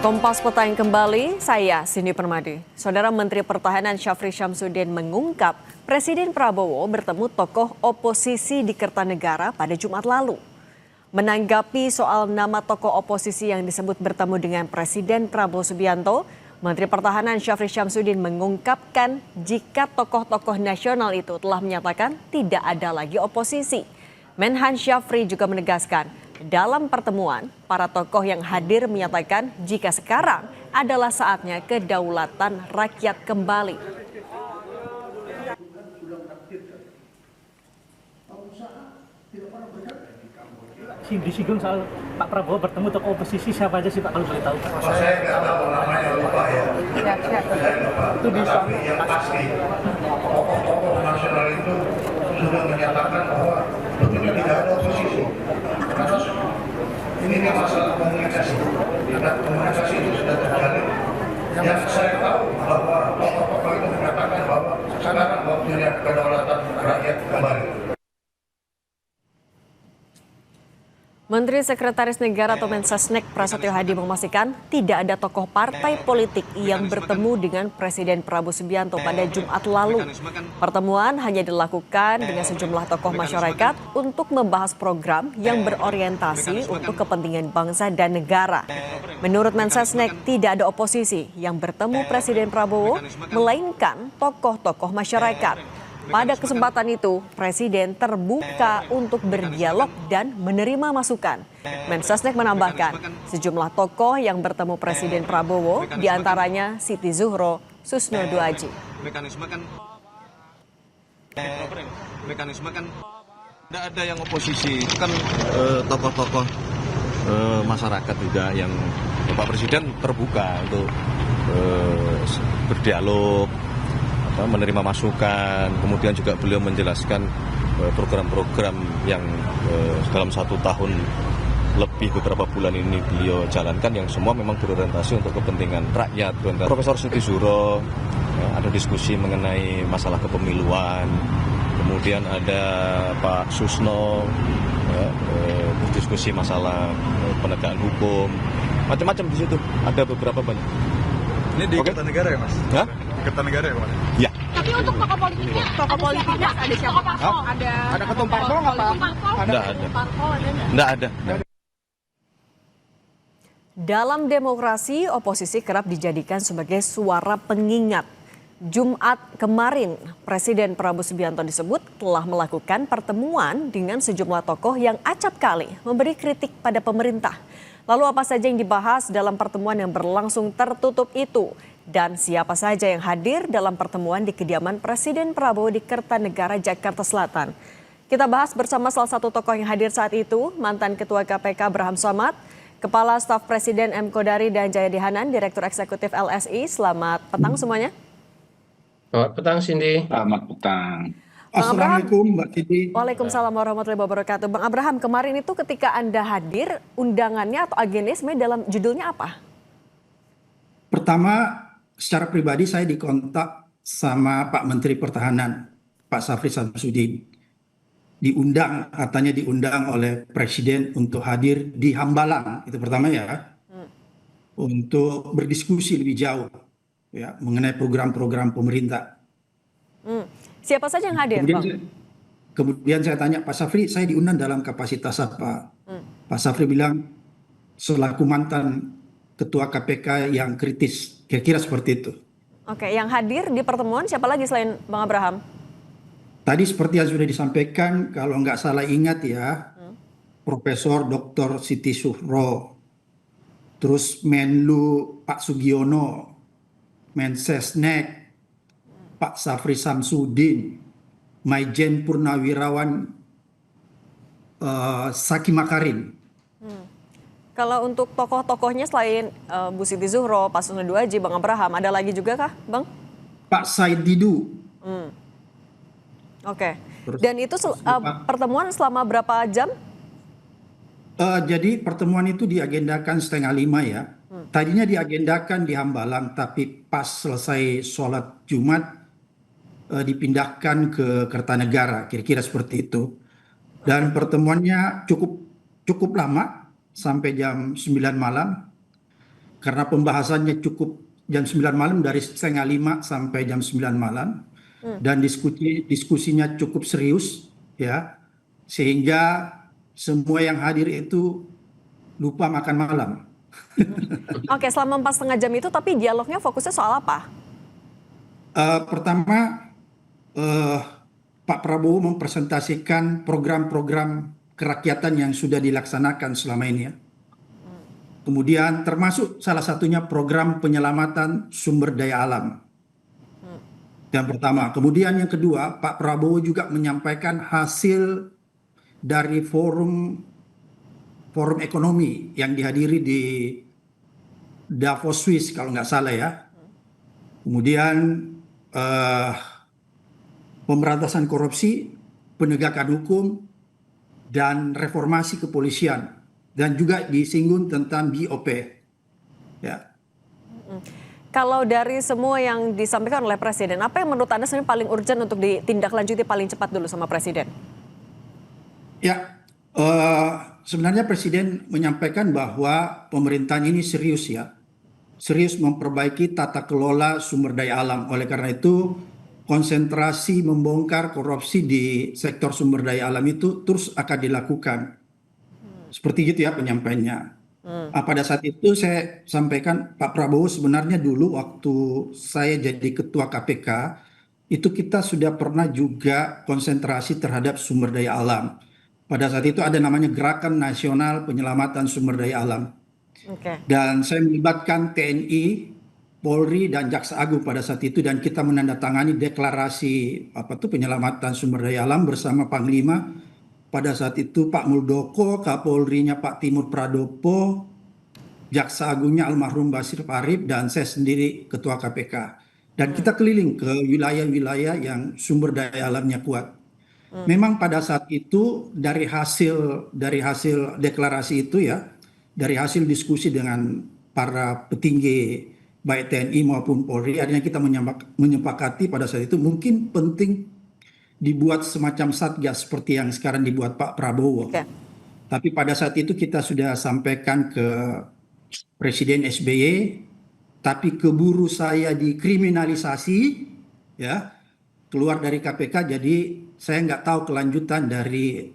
Kompas Petang kembali, saya Cindy Permadi. Saudara Menteri Pertahanan Syafri Syamsuddin mengungkap Presiden Prabowo bertemu tokoh oposisi di Kertanegara pada Jumat lalu. Menanggapi soal nama tokoh oposisi yang disebut bertemu dengan Presiden Prabowo Subianto, Menteri Pertahanan Syafri Syamsuddin mengungkapkan jika tokoh-tokoh nasional itu telah menyatakan tidak ada lagi oposisi. Menhan Syafri juga menegaskan, dalam pertemuan, para tokoh yang hadir menyatakan jika sekarang adalah saatnya kedaulatan rakyat kembali. Disinggung soal Pak Prabowo bertemu tokoh oposisi, siapa aja sih Pak kalau boleh tahu? Saya nggak tahu namanya, lupa ya. Itu bisa. Yang pasti tokoh-tokoh nasional itu sudah menyatakan bahwa tentunya tidak ada oposisi. Karena ini masalah komunikasi. Karena komunikasi itu sudah terjalin. Yang saya tahu bahwa tokoh-tokoh itu menyatakan bahwa sekarang waktunya kedaulatan rakyat kembali. Menteri Sekretaris Negara atau Mensesnek Prasetyo Hadi memastikan tidak ada tokoh partai politik yang bertemu dengan Presiden Prabowo Subianto pada Jumat lalu. Pertemuan hanya dilakukan dengan sejumlah tokoh masyarakat untuk membahas program yang berorientasi untuk kepentingan bangsa dan negara. Menurut Mensesnek, tidak ada oposisi yang bertemu Presiden Prabowo, melainkan tokoh-tokoh masyarakat. Pada kesempatan itu, Presiden terbuka untuk berdialog dan menerima masukan. Mensesnek menambahkan, sejumlah tokoh yang bertemu Presiden Prabowo, diantaranya Siti Zuhro, Susno Duaji. Mekanisme kan tidak ada yang oposisi, itu kan tokoh-tokoh masyarakat juga yang Bapak Presiden terbuka untuk berdialog, menerima masukan, kemudian juga beliau menjelaskan program-program yang dalam 1 tahun lebih beberapa bulan ini beliau jalankan yang semua memang berorientasi untuk kepentingan rakyat. Profesor Siti Zuhro ada diskusi mengenai masalah kepemiluan, kemudian ada Pak Susno berdiskusi masalah penegakan hukum, macam-macam di situ, ada beberapa banyak. Ini di Kertanegara ya Mas? Hah? Kertanegara ya Mas? Ya. Tapi untuk tokoh politiknya ada siapa Pak? Ada ketum parpol nggak Pak? Nggak ada. Nggak ada. Dalam demokrasi, oposisi kerap dijadikan sebagai suara pengingat. Jumat kemarin, Presiden Prabowo Subianto disebut telah melakukan pertemuan dengan sejumlah tokoh yang acap kali memberi kritik pada pemerintah. Lalu apa saja yang dibahas dalam pertemuan yang berlangsung tertutup itu? Dan siapa saja yang hadir dalam pertemuan di kediaman Presiden Prabowo di Kertanegara, Jakarta Selatan? Kita bahas bersama salah satu tokoh yang hadir saat itu, mantan Ketua KPK Abraham Samad, Kepala Staf Presiden M. Kodari dan Jayadi Hanan, Direktur Eksekutif LSI. Selamat petang semuanya. Selamat petang, Cindy. Selamat petang. Assalamualaikum Mbak Cindy. Waalaikumsalam warahmatullahi wabarakatuh. Bang Abraham, kemarin itu ketika Anda hadir, undangannya atau agendanya dalam judulnya apa? Pertama, secara pribadi saya dikontak sama Pak Menteri Pertahanan, Pak Syafri Syamsuddin. Katanya diundang oleh Presiden untuk hadir di Hambalang, itu pertama ya, untuk berdiskusi lebih jauh ya mengenai program-program pemerintah. Siapa saja yang hadir, Bang? Kemudian saya tanya Pak Syafri, saya diundang dalam kapasitas apa? Pak Syafri bilang, selaku mantan Ketua KPK yang kritis, kira-kira seperti itu. Oke, yang hadir di pertemuan siapa lagi selain Bang Abraham? Tadi seperti yang sudah disampaikan, kalau nggak salah ingat ya, Profesor Dr. Siti Zuhro, terus Menlu Pak Sugiono, Mensesnek, Pak Syafri Syamsuddin, Maijen Purnawirawan Saki Makarim. Kalau untuk tokoh-tokohnya selain Bu Siti Zuhro, Pak Susno Duaji, Bang Abraham, ada lagi juga kah, Bang? Pak Said Didu. Oke. Dan itu pertemuan selama berapa jam? Jadi pertemuan itu diagendakan 4:30 ya. Tadinya diagendakan di Hambalang, tapi pas selesai sholat Jumat dipindahkan ke Kertanegara, kira-kira seperti itu. Dan pertemuannya cukup lama, sampai jam 9 malam. karena pembahasannya cukup jam 9 malam dari setengah 5 sampai jam 9 malam dan diskusinya cukup serius ya, sehingga semua yang hadir itu lupa makan malam. Oke, selama 4,5 jam itu tapi dialognya fokusnya soal apa? Pertama, Pak Prabowo mempresentasikan program-program kerakyatan yang sudah dilaksanakan selama ini ya. Kemudian termasuk salah satunya program penyelamatan sumber daya alam. Yang pertama. Kemudian yang kedua, Pak Prabowo juga menyampaikan hasil dari forum ekonomi yang dihadiri di Davos, Swiss kalau nggak salah ya. Kemudian pemberantasan korupsi, penegakan hukum, dan reformasi kepolisian. Dan juga disinggung tentang BOP. Ya. Kalau dari semua yang disampaikan oleh Presiden, apa yang menurut Anda sebenarnya paling urgent untuk ditindaklanjuti paling cepat dulu sama Presiden? Ya, sebenarnya Presiden menyampaikan bahwa pemerintahan ini serius ya. Serius memperbaiki tata kelola sumber daya alam. Oleh karena itu, konsentrasi membongkar korupsi di sektor sumber daya alam itu terus akan dilakukan. Seperti gitu ya penyampaiannya. Pada saat itu saya sampaikan Pak Prabowo sebenarnya dulu waktu saya jadi ketua KPK, itu kita sudah pernah juga konsentrasi terhadap sumber daya alam. Pada saat itu ada namanya Gerakan Nasional Penyelamatan Sumber Daya Alam. Dan saya melibatkan TNI, Polri, dan Jaksa Agung pada saat itu, dan kita menandatangani deklarasi penyelamatan sumber daya alam bersama Panglima. Pada saat itu Pak Muldoko, Kapolrinya Pak Timur Pradopo, Jaksa Agungnya almarhum Basir Parib, dan saya sendiri Ketua KPK. Dan kita keliling ke wilayah-wilayah yang sumber daya alamnya kuat. Memang pada saat itu dari hasil deklarasi itu ya, dari hasil diskusi dengan para petinggi baik TNI maupun Polri, akhirnya kita menyepakati pada saat itu mungkin penting dibuat semacam satgas seperti yang sekarang dibuat Pak Prabowo. Tapi pada saat itu kita sudah sampaikan ke Presiden SBY, tapi keburu saya dikriminalisasi, ya, keluar dari KPK, jadi saya nggak tahu kelanjutan dari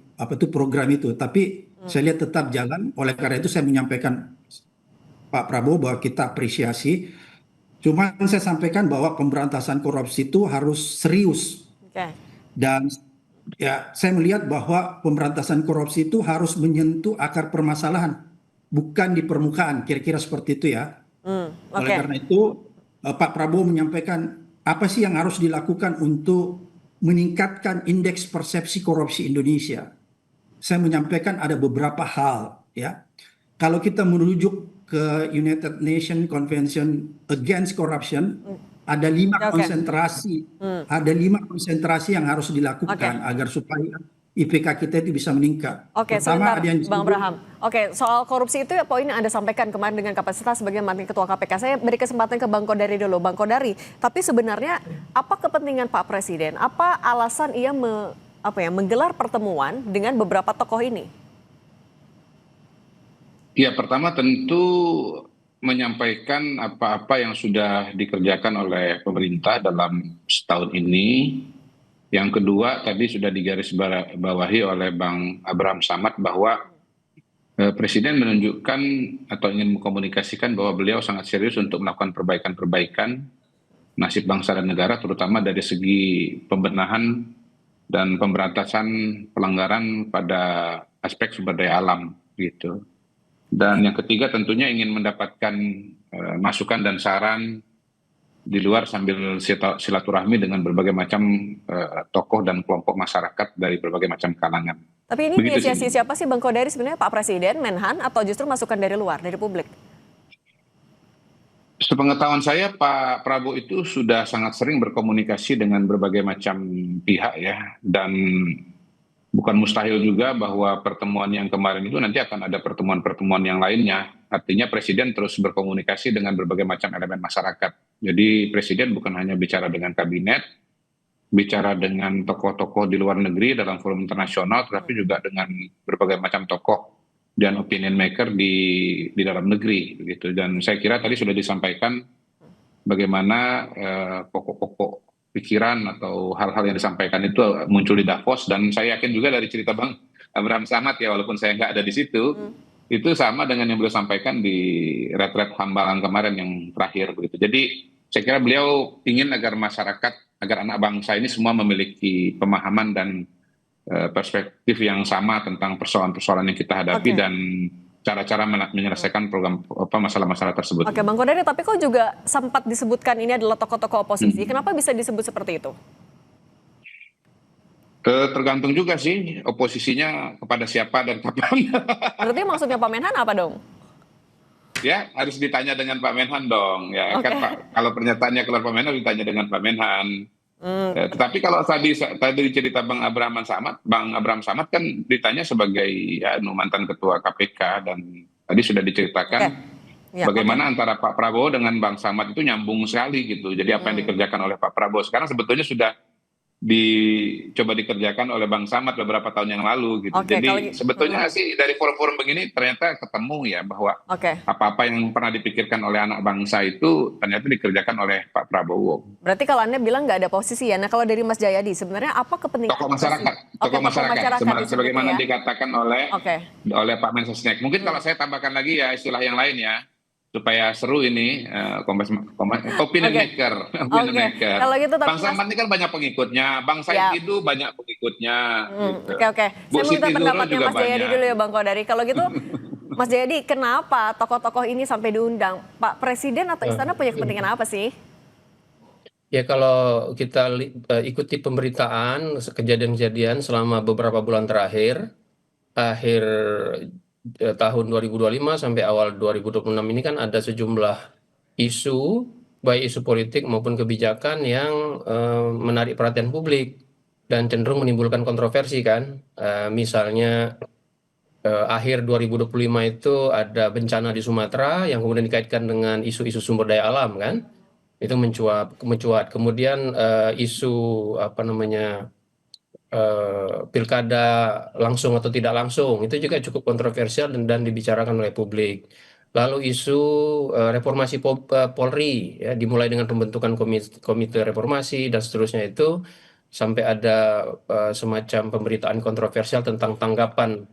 program itu. Tapi saya lihat tetap jalan. Oleh karena itu saya menyampaikan Pak Prabowo bahwa kita apresiasi. Cuma saya sampaikan bahwa pemberantasan korupsi itu harus serius. Dan ya saya melihat bahwa pemberantasan korupsi itu harus menyentuh akar permasalahan, bukan di permukaan, kira-kira seperti itu ya. Oleh karena itu Pak Prabowo menyampaikan apa sih yang harus dilakukan untuk meningkatkan indeks persepsi korupsi Indonesia. Saya menyampaikan ada beberapa hal ya. Kalau kita merujuk ke United Nations Convention Against Corruption, ada 5 konsentrasi, ada 5 konsentrasi yang harus dilakukan agar supaya IPK kita itu bisa meningkat. Pertama, sebentar Bang Abraham. Soal korupsi itu ya poin yang Anda sampaikan kemarin dengan kapasitas sebagai mantan Ketua KPK. Saya beri kesempatan ke Bang Kodari dulu. Bang Kodari, tapi sebenarnya apa kepentingan Pak Presiden? Apa alasan ia menggelar pertemuan dengan beberapa tokoh ini? Ya, pertama tentu menyampaikan apa-apa yang sudah dikerjakan oleh pemerintah dalam setahun ini. Yang kedua, tadi sudah digarisbawahi oleh Bang Abraham Samad bahwa Presiden menunjukkan atau ingin mengkomunikasikan bahwa beliau sangat serius untuk melakukan perbaikan-perbaikan nasib bangsa dan negara, terutama dari segi pembenahan dan pemberantasan pelanggaran pada aspek sumber daya alam gitu. Dan yang ketiga tentunya ingin mendapatkan masukan dan saran di luar sambil silaturahmi dengan berbagai macam tokoh dan kelompok masyarakat dari berbagai macam kalangan. Tapi ini inisiasi siapa sih Bang Kodari sebenarnya, Pak Presiden, Menhan, atau justru masukan dari luar, dari publik? Sepengetahuan saya Pak Prabowo itu sudah sangat sering berkomunikasi dengan berbagai macam pihak ya, dan bukan mustahil juga bahwa pertemuan yang kemarin itu nanti akan ada pertemuan-pertemuan yang lainnya. Artinya Presiden terus berkomunikasi dengan berbagai macam elemen masyarakat. Jadi Presiden bukan hanya bicara dengan kabinet, bicara dengan tokoh-tokoh di luar negeri dalam forum internasional, tetapi juga dengan berbagai macam tokoh dan opinion maker di dalam negeri begitu. Dan saya kira tadi sudah disampaikan bagaimana pokok-pokok pikiran atau hal-hal yang disampaikan itu muncul di Davos, dan saya yakin juga dari cerita Bang Abraham Samad ya, walaupun saya nggak ada di situ, itu sama dengan yang beliau sampaikan di retret Hambalang kemarin yang terakhir begitu. Jadi saya kira beliau ingin agar masyarakat, agar anak bangsa ini semua memiliki pemahaman dan perspektif yang sama tentang persoalan-persoalan yang kita hadapi dan cara-cara menyelesaikan program masalah-masalah tersebut. Oke, Bang Kodari, tapi kok juga sempat disebutkan ini adalah tokoh-tokoh oposisi. Kenapa bisa disebut seperti itu? Tergantung juga sih oposisinya kepada siapa dan kapan. Berarti maksudnya Pak Menhan apa dong? Ya, harus ditanya dengan Pak Menhan dong. Ya, kan Pak, kalau pernyataannya keluar Pak Menhan ditanya dengan Pak Menhan. Tetapi kalau tadi cerita Bang Abraham Samad kan ditanya sebagai mantan ketua KPK, dan tadi sudah diceritakan bagaimana antara Pak Prabowo dengan Bang Samad itu nyambung sekali gitu. Jadi apa yang dikerjakan oleh Pak Prabowo sekarang sebetulnya sudah dicoba dikerjakan oleh Bang Samad beberapa tahun yang lalu gitu. Jadi sebetulnya sih dari forum-forum begini ternyata ketemu ya bahwa apa-apa yang pernah dipikirkan oleh anak bangsa itu ternyata dikerjakan oleh Pak Prabowo. Berarti kalau Anda bilang nggak ada posisi ya. Nah, kalau dari Mas Jayadi sebenarnya apa kepentingan tokoh masyarakat, sebagaimana dikatakan oleh Pak Mensesnek. Mungkin kalau saya tambahkan lagi ya istilah yang lain ya, supaya seru ini opinion maker. Kalau gitu, Bang Samad ini kan banyak pengikutnya, Bang Said Didu banyak pengikutnya. Saya minta pendapatnya Mas Jayadi dulu ya, Bang Kodari. Kalau gitu Mas Jayadi, kenapa tokoh-tokoh ini sampai diundang? Pak Presiden atau Istana punya kepentingan apa sih? Ya, kalau kita ikuti pemberitaan kejadian-kejadian selama beberapa bulan terakhir, akhir tahun 2025 sampai awal 2026 ini kan ada sejumlah isu, baik isu politik maupun kebijakan yang menarik perhatian publik dan cenderung menimbulkan kontroversi kan. Misalnya akhir 2025 itu ada bencana di Sumatera yang kemudian dikaitkan dengan isu-isu sumber daya alam kan. Itu mencuat. Kemudian isu pilkada langsung atau tidak langsung itu juga cukup kontroversial dan dibicarakan oleh publik. Lalu isu reformasi Polri ya, dimulai dengan pembentukan komite reformasi dan seterusnya, itu sampai ada semacam pemberitaan kontroversial tentang tanggapan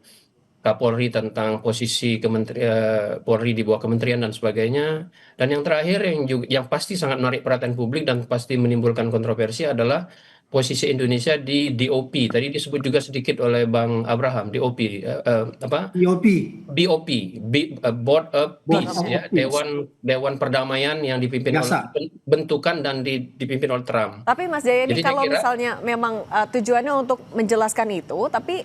Kapolri tentang posisi Polri di bawah kementerian dan sebagainya. Dan yang terakhir yang pasti sangat menarik perhatian publik dan pasti menimbulkan kontroversi adalah posisi Indonesia di DOP. Tadi disebut juga sedikit oleh Bang Abraham, DOP BOP, Board of Peace, ya, Dewan Perdamaian yang dipimpin oleh bentukan dan dipimpin oleh Trump. Tapi Mas Jayadi, kalau misalnya memang tujuannya untuk menjelaskan itu, tapi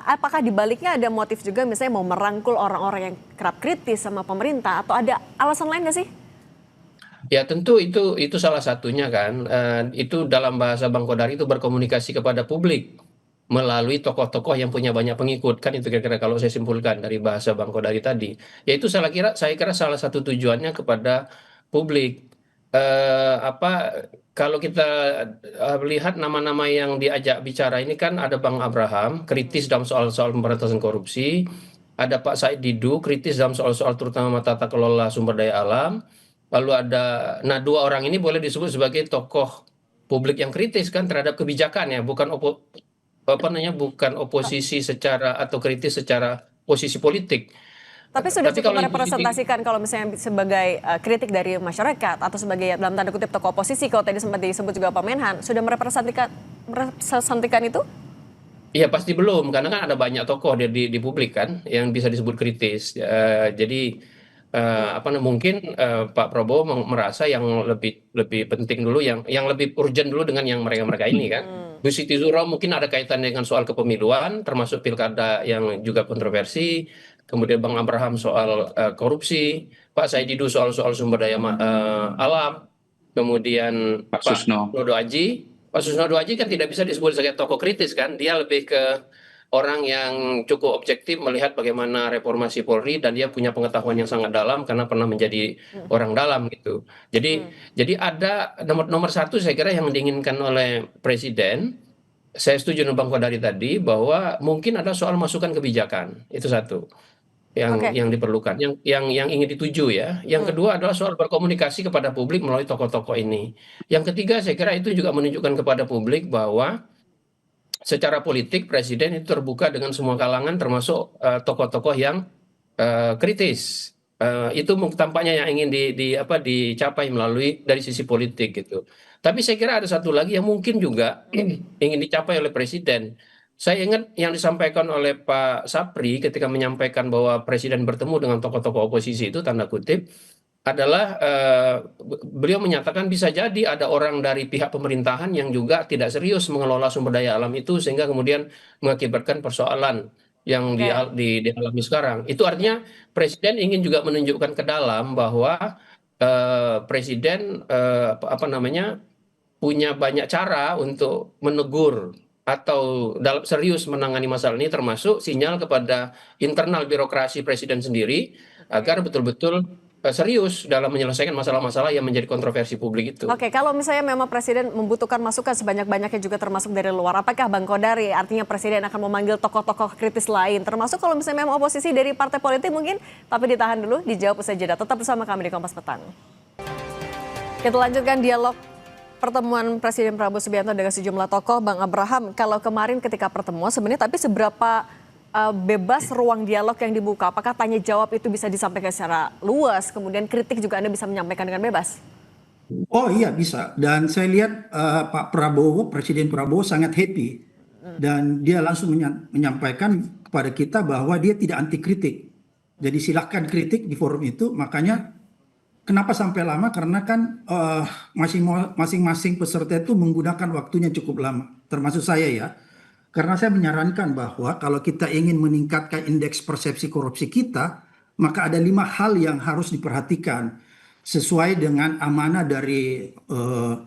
apakah di baliknya ada motif juga, misalnya mau merangkul orang-orang yang kerap kritis sama pemerintah, atau ada alasan lain nggak sih? Ya, tentu itu salah satunya kan. Itu dalam bahasa Bang Kodari itu berkomunikasi kepada publik melalui tokoh-tokoh yang punya banyak pengikut kan, itu kira-kira kalau saya simpulkan dari bahasa Bang Kodari tadi. Ya, itu saya kira salah satu tujuannya kepada publik. Kalau kita lihat nama-nama yang diajak bicara ini kan ada Bang Abraham kritis dalam soal-soal pemberantasan korupsi, ada Pak Said Didu kritis dalam soal-soal terutama tata kelola sumber daya alam. Lalu ada, dua orang ini boleh disebut sebagai tokoh publik yang kritis kan terhadap kebijakan ya, bukan oposisi secara atau kritis secara posisi politik. Tapi sudah cukup merepresentasikan kalau misalnya sebagai kritik dari masyarakat atau sebagai dalam tanda kutip tokoh oposisi, kalau tadi sempat disebut juga Pak Menhan, sudah merepresentasikan itu? Iya, pasti belum, karena kan ada banyak tokoh di publik kan yang bisa disebut kritis. Jadi mungkin Pak Prabowo merasa yang lebih penting dulu, yang lebih urgent dulu dengan yang mereka ini kan. Bu Siti Zuro mungkin ada kaitannya dengan soal kepemiluan, termasuk pilkada yang juga kontroversi. Kemudian Bang Abraham soal korupsi, Pak Said Didu soal sumber daya alam. Kemudian Pak Susno Doaji kan tidak bisa disebut sebagai tokoh kritis kan. Dia lebih ke orang yang cukup objektif melihat bagaimana reformasi Polri, dan dia punya pengetahuan yang sangat dalam karena pernah menjadi orang dalam gitu. Jadi ada nomor satu saya kira yang diinginkan oleh Presiden. Saya setuju dengan Bang Kodari tadi bahwa mungkin ada soal masukan kebijakan, itu satu. Oke. yang diperlukan, yang ingin dituju ya. Yang kedua adalah soal berkomunikasi kepada publik melalui tokoh-tokoh ini. Yang ketiga saya kira itu juga menunjukkan kepada publik bahwa secara politik presiden itu terbuka dengan semua kalangan termasuk tokoh-tokoh yang kritis. Itu tampaknya yang ingin dicapai melalui dari sisi politik gitu. Tapi saya kira ada satu lagi yang mungkin juga ingin dicapai oleh presiden. Saya ingat yang disampaikan oleh Pak Sapri ketika menyampaikan bahwa presiden bertemu dengan tokoh-tokoh oposisi itu tanda kutip adalah beliau menyatakan bisa jadi ada orang dari pihak pemerintahan yang juga tidak serius mengelola sumber daya alam itu sehingga kemudian mengakibatkan persoalan yang dialami sekarang. Itu artinya presiden ingin juga menunjukkan ke dalam bahwa presiden punya banyak cara untuk menegur atau serius menangani masalah ini, termasuk sinyal kepada internal birokrasi presiden sendiri agar betul-betul serius dalam menyelesaikan masalah-masalah yang menjadi kontroversi publik itu. Oke, kalau misalnya memang presiden membutuhkan masukan sebanyak-banyaknya juga termasuk dari luar, apakah Bang Kodari artinya presiden akan memanggil tokoh-tokoh kritis lain, termasuk kalau misalnya memang oposisi dari partai politik mungkin, tapi ditahan dulu, dijawab usai jeda. Tetap bersama kami di Kompas Petang. Kita lanjutkan dialog pertemuan Presiden Prabowo Subianto dengan sejumlah tokoh. Bang Abraham, kalau kemarin ketika pertemuan sebenarnya tapi seberapa bebas ruang dialog yang dibuka? Apakah tanya jawab itu bisa disampaikan secara luas, kemudian kritik juga Anda bisa menyampaikan dengan bebas? Oh iya bisa, dan saya lihat Pak Prabowo, Presiden Prabowo sangat happy dan dia langsung menyampaikan kepada kita bahwa dia tidak anti kritik. Jadi silahkan kritik di forum itu. Makanya kenapa sampai lama, karena kan masing-masing peserta itu menggunakan waktunya cukup lama, termasuk saya ya. Karena saya menyarankan bahwa kalau kita ingin meningkatkan indeks persepsi korupsi kita, maka ada 5 hal yang harus diperhatikan sesuai dengan amanah dari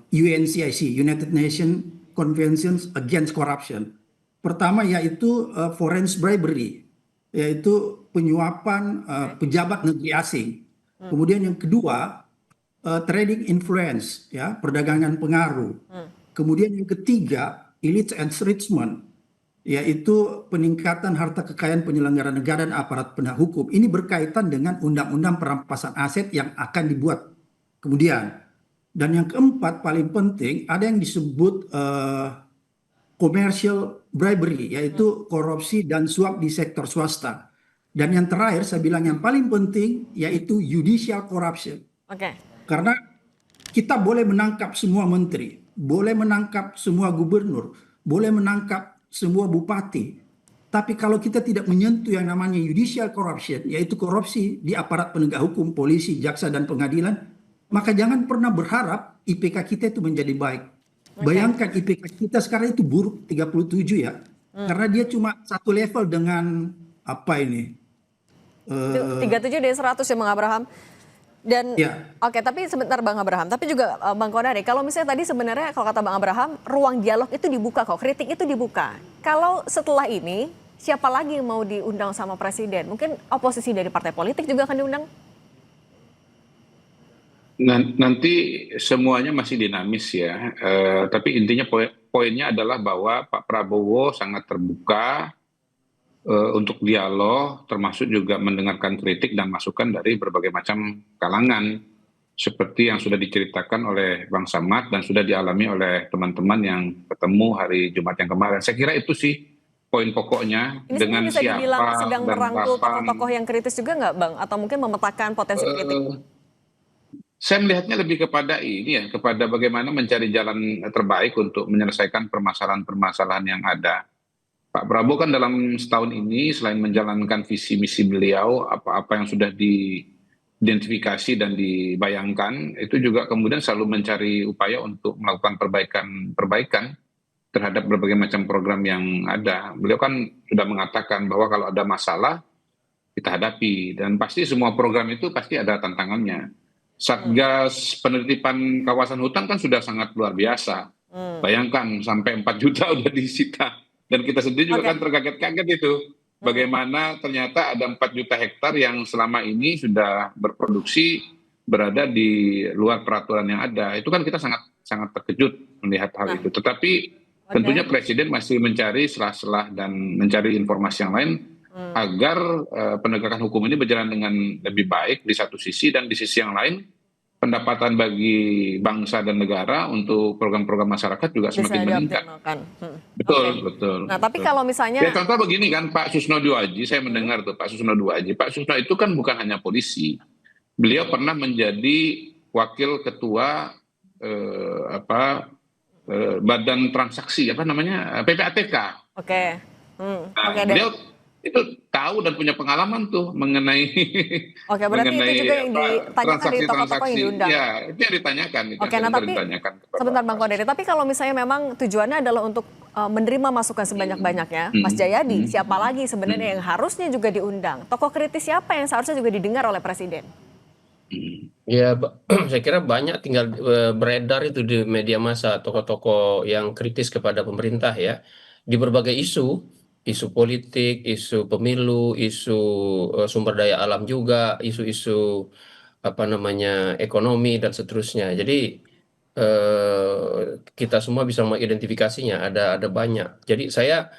UNCIC, United Nations Convention Against Corruption. Pertama yaitu foreign bribery, yaitu penyuapan pejabat negeri asing. Kemudian yang kedua trading influence, ya, perdagangan pengaruh. Kemudian yang ketiga elite enrichment, yaitu peningkatan harta kekayaan penyelenggara negara dan aparat penegak hukum. Ini berkaitan dengan undang-undang perampasan aset yang akan dibuat kemudian. Dan yang keempat paling penting ada yang disebut commercial bribery, yaitu korupsi dan suap di sektor swasta. Dan yang terakhir saya bilang yang paling penting yaitu judicial corruption. Karena kita boleh menangkap semua menteri, boleh menangkap semua gubernur, boleh menangkap semua bupati. Tapi kalau kita tidak menyentuh yang namanya judicial corruption, yaitu korupsi di aparat penegak hukum, polisi, jaksa, dan pengadilan, maka jangan pernah berharap IPK kita itu menjadi baik. Bayangkan IPK kita sekarang itu buruk 37 ya. Karena dia cuma satu level dengan apa ini? 37 dari 100 ya Bang Abraham. Dan oke, tapi sebentar Bang Abraham, tapi juga Bang Kodari, kalau misalnya tadi sebenarnya kalau kata Bang Abraham, ruang dialog itu dibuka kok, kritik itu dibuka. Kalau setelah ini, siapa lagi yang mau diundang sama presiden? Mungkin oposisi dari partai politik juga akan diundang? Nanti semuanya masih dinamis ya, tapi intinya poinnya adalah bahwa Pak Prabowo sangat terbuka untuk dialog, termasuk juga mendengarkan kritik dan masukan dari berbagai macam kalangan, seperti yang sudah diceritakan oleh Bang Samad dan sudah dialami oleh teman-teman yang ketemu hari Jumat yang kemarin. Saya kira itu sih poin pokoknya. Ini dengan bisa siapa dibilang sedang dan merangkul kapan. tokoh-tokoh yang kritis juga nggak Bang? Atau mungkin memetakan potensi kritik? Saya melihatnya lebih kepada ini ya, kepada bagaimana mencari jalan terbaik untuk menyelesaikan permasalahan-permasalahan yang ada. Pak Prabowo kan dalam setahun ini selain menjalankan visi misi beliau, apa-apa yang sudah diidentifikasi dan dibayangkan, itu juga kemudian selalu mencari upaya untuk melakukan perbaikan terhadap berbagai macam program yang ada. Beliau kan sudah mengatakan bahwa kalau ada masalah kita hadapi, dan pasti semua program itu pasti ada tantangannya. Satgas penertiban kawasan hutan kan sudah sangat luar biasa. Bayangkan sampai 4 juta udah disita. Dan kita sendiri juga kan terkaget-kaget itu. Bagaimana ternyata ada 4 juta hektar yang selama ini sudah berproduksi berada di luar peraturan yang ada. Itu kan kita sangat terkejut melihat hal itu. Tetapi tentunya Presiden masih mencari selah-selah dan mencari informasi yang lain agar penegakan hukum ini berjalan dengan lebih baik di satu sisi, dan di sisi yang lain pendapatan bagi bangsa dan negara untuk program-program masyarakat juga Bisa semakin meningkat. dioptimalkan. Betul, Oke. betul. Nah, tapi betul. kalau misalnya Ya contoh begini kan, Pak Susno Duaji, saya mendengar tuh Pak Susno Duaji. Pak Susno itu kan bukan hanya polisi, beliau pernah menjadi wakil ketua badan transaksi apa namanya PPATK. oke. Nah, Oke deh. beliau itu tahu dan punya pengalaman tuh mengenai Oke, berarti itu juga yang ditanyakan di tokoh-tokoh yang diundang. Ya, itu yang ditanyakan. Itu Oke, yang nah tapi ditanyakan kepada sebentar Bang Pak Kodari, tapi kalau misalnya memang tujuannya adalah untuk menerima masukan sebanyak-banyaknya, Mas Jayadi, siapa lagi sebenarnya yang harusnya juga diundang? Tokoh kritis siapa yang seharusnya juga didengar oleh Presiden? Ya, saya kira banyak tinggal beredar itu di media massa tokoh-tokoh yang kritis kepada pemerintah ya di berbagai isu politik, isu pemilu, isu sumber daya alam juga, isu-isu apa namanya ekonomi dan seterusnya. Jadi kita semua bisa mengidentifikasinya. Ada banyak. Jadi saya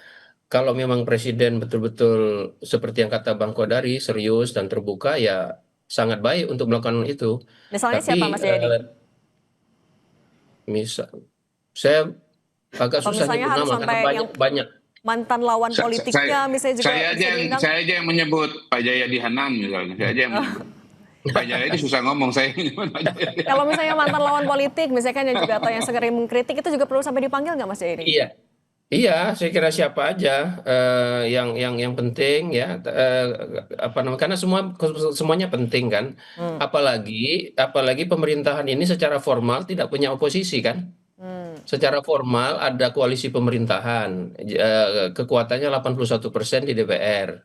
kalau memang presiden betul-betul seperti yang kata Bang Kodari serius dan terbuka ya sangat baik untuk melakukan itu. Misalnya Tapi siapa Mas Jayadi? misal saya agak Atau susah misalnya nyebut harus nama karena sampai yang banyak. mantan lawan politiknya misalnya juga bisa diundang? saya aja yang menyebut Pak Jayadi Hanan misalnya. Saya aja yang menyebut. Pak Jayadi susah ngomong, saya yang menyebut Pak Jayadi. Kalau misalnya mantan lawan politik, misalkan yang juga atau yang sering mengkritik itu juga perlu sampai dipanggil nggak Mas Jayadi? Iya, iya, saya kira siapa aja yang penting ya apa namanya karena semuanya penting kan. Apalagi pemerintahan ini secara formal tidak punya oposisi kan. Secara formal ada koalisi pemerintahan, kekuatannya 81% di DPR.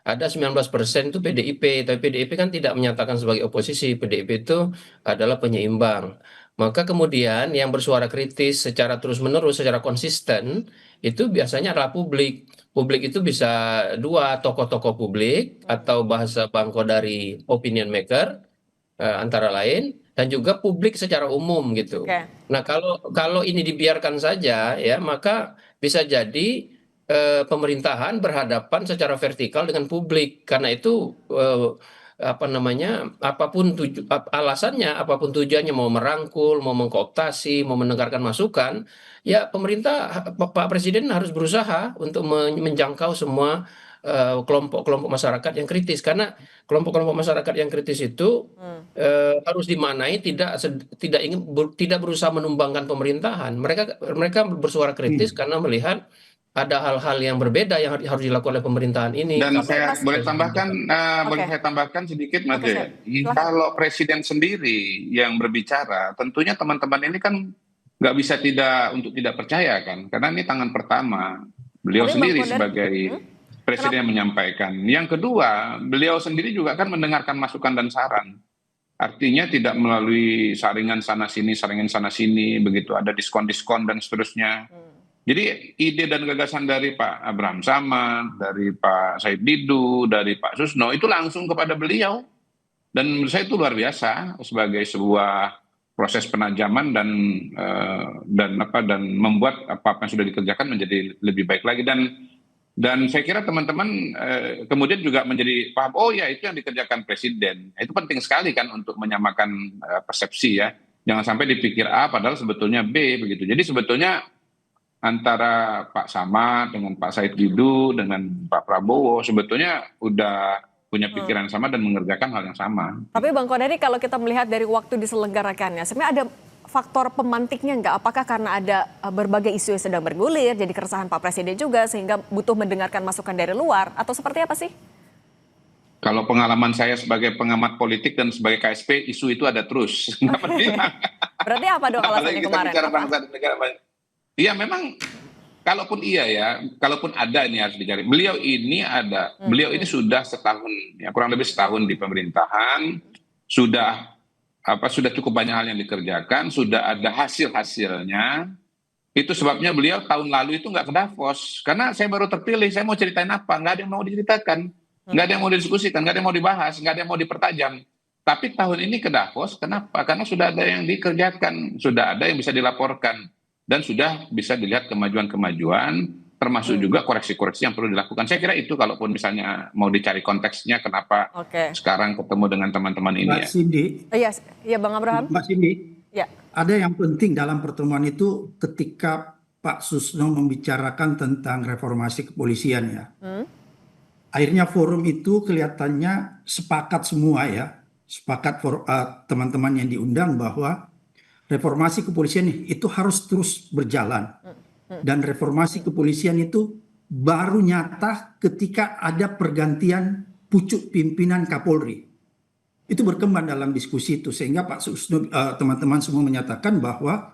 Ada 19% itu PDIP, tapi PDIP kan tidak menyatakan sebagai oposisi. PDIP itu adalah penyeimbang. Maka kemudian yang bersuara kritis secara terus-menerus, secara konsisten, itu biasanya adalah publik. Publik itu bisa dua, tokoh-tokoh publik, atau bahasa Bang Kodari opinion maker, antara lain, dan juga publik secara umum gitu. Oke. Nah kalau ini dibiarkan saja ya maka bisa jadi pemerintahan berhadapan secara vertikal dengan publik. Karena itu apa namanya alasannya apapun tujuannya mau merangkul, mau mengkooptasi, mau mendengarkan masukan, ya pemerintah Pak Presiden harus berusaha untuk menjangkau semua kelompok-kelompok masyarakat yang kritis karena kelompok-kelompok masyarakat yang kritis itu harus dimanai tidak berusaha menumbangkan pemerintahan. Mereka bersuara kritis karena melihat ada hal-hal yang berbeda yang harus dilakukan oleh pemerintahan ini. Dan Oke, saya Mas. boleh tambahkan, boleh Oke. saya tambahkan sedikit Mas Oke, Jaya. silakan. Kalau presiden sendiri yang berbicara, tentunya teman-teman ini kan nggak bisa untuk tidak percaya kan, karena ini tangan pertama beliau Tapi Bang sendiri Kodari, sebagai presiden yang menyampaikan. Yang kedua, beliau sendiri juga kan mendengarkan masukan dan saran. Artinya tidak melalui saringan sana sini begitu ada diskon-diskon dan seterusnya. Jadi ide dan gagasan dari Pak Abraham Samad, dari Pak Said Didu, dari Pak Susno itu langsung kepada beliau. Dan menurut saya itu luar biasa sebagai sebuah proses penajaman dan membuat apa yang sudah dikerjakan menjadi lebih baik lagi. Dan saya kira teman-teman kemudian juga menjadi paham, oh ya itu yang dikerjakan presiden. Itu penting sekali kan untuk menyamakan persepsi ya. Jangan sampai dipikir A padahal sebetulnya B begitu. Jadi sebetulnya antara Pak Samad dengan Pak Said Didu dengan Pak Prabowo sebetulnya udah punya pikiran sama dan mengerjakan hal yang sama. Tapi Bang Kodari kalau kita melihat dari waktu diselenggarakannya, sebenarnya ada faktor pemantiknya nggak? Apakah karena ada berbagai isu yang sedang bergulir, jadi keresahan Pak Presiden juga sehingga butuh mendengarkan masukan dari luar atau seperti apa sih? Kalau pengalaman saya sebagai pengamat politik dan sebagai KSP, isu itu ada terus. Berarti apa dong alasannya kemarin? Bicara bangsa dan negara. Iya memang kalaupun ada ini harus dicari. Beliau ini sudah setahun, ya kurang lebih setahun di pemerintahan, sudah cukup banyak hal yang dikerjakan, sudah ada hasilnya. Itu sebabnya beliau tahun lalu itu nggak ke Davos, karena saya baru terpilih, saya mau ceritain apa? Nggak ada yang mau diceritakan, nggak ada yang mau didiskusikan, nggak ada yang mau dibahas, nggak ada yang mau dipertajam. Tapi tahun ini ke Davos, kenapa? Karena sudah ada yang dikerjakan, sudah ada yang bisa dilaporkan. Dan sudah bisa dilihat kemajuan-kemajuan termasuk juga koreksi-koreksi yang perlu dilakukan. Saya kira itu kalaupun misalnya mau dicari konteksnya kenapa sekarang ketemu dengan teman-teman ini Mbak Cindy, Iya, Bang Abraham. Mbak Cindy, Ya. ada yang penting dalam pertemuan itu ketika Pak Susno membicarakan tentang reformasi kepolisian ya. Akhirnya forum itu kelihatannya sepakat semua ya, sepakat teman-teman yang diundang bahwa reformasi kepolisian itu harus terus berjalan. Dan reformasi kepolisian itu baru nyata ketika ada pergantian pucuk pimpinan Kapolri. Itu berkembang dalam diskusi itu sehingga Pak Susno, teman-teman semua menyatakan bahwa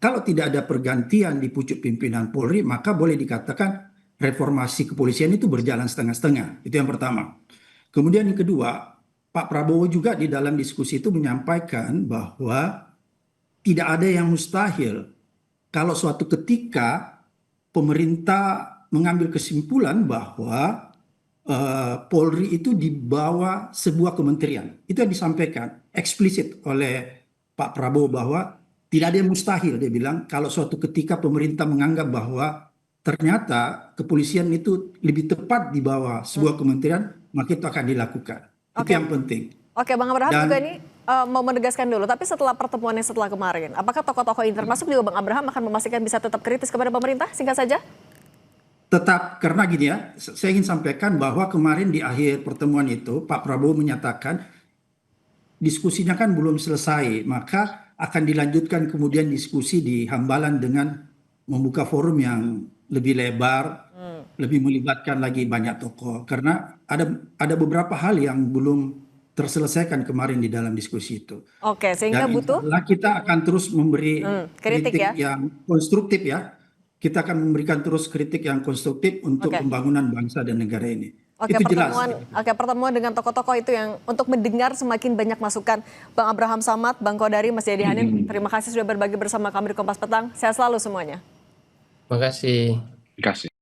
kalau tidak ada pergantian di pucuk pimpinan Polri, maka boleh dikatakan reformasi kepolisian itu berjalan setengah-setengah. Itu yang pertama. Kemudian yang kedua, Pak Prabowo juga di dalam diskusi itu menyampaikan bahwa tidak ada yang mustahil kalau suatu ketika pemerintah mengambil kesimpulan bahwa Polri itu di bawah sebuah kementerian. Itu yang disampaikan eksplisit oleh Pak Prabowo bahwa tidak ada yang mustahil, dia bilang, kalau suatu ketika pemerintah menganggap bahwa ternyata kepolisian itu lebih tepat di bawah sebuah kementerian, maka itu akan dilakukan. Itu yang penting. Oke, Bang Abraham juga ini mau menegaskan dulu, tapi setelah pertemuan yang setelah kemarin, apakah tokoh-tokoh ini termasuk juga Bang Abraham akan memastikan bisa tetap kritis kepada pemerintah? Singkat saja. Tetap, karena gini ya, saya ingin sampaikan bahwa kemarin di akhir pertemuan itu, Pak Prabowo menyatakan diskusinya kan belum selesai, maka akan dilanjutkan kemudian diskusi di Hambalang dengan membuka forum yang lebih lebar, lebih melibatkan lagi banyak tokoh. Karena ada beberapa hal yang belum terselesaikan kemarin di dalam diskusi itu. Oke, sehingga Dan butuh kita akan terus memberi kritik ya? yang konstruktif ya. Kita akan memberikan terus kritik yang konstruktif untuk pembangunan bangsa dan negara ini. Oke, itu jelas. pertemuan dengan tokoh-tokoh itu yang untuk mendengar semakin banyak masukan. Bang Abraham Samad, Bang Kodari, Mas Jayadi Hanin, terima kasih sudah berbagi bersama kami di Kompas Petang. Sehat selalu semuanya. Terima kasih. Terima kasih.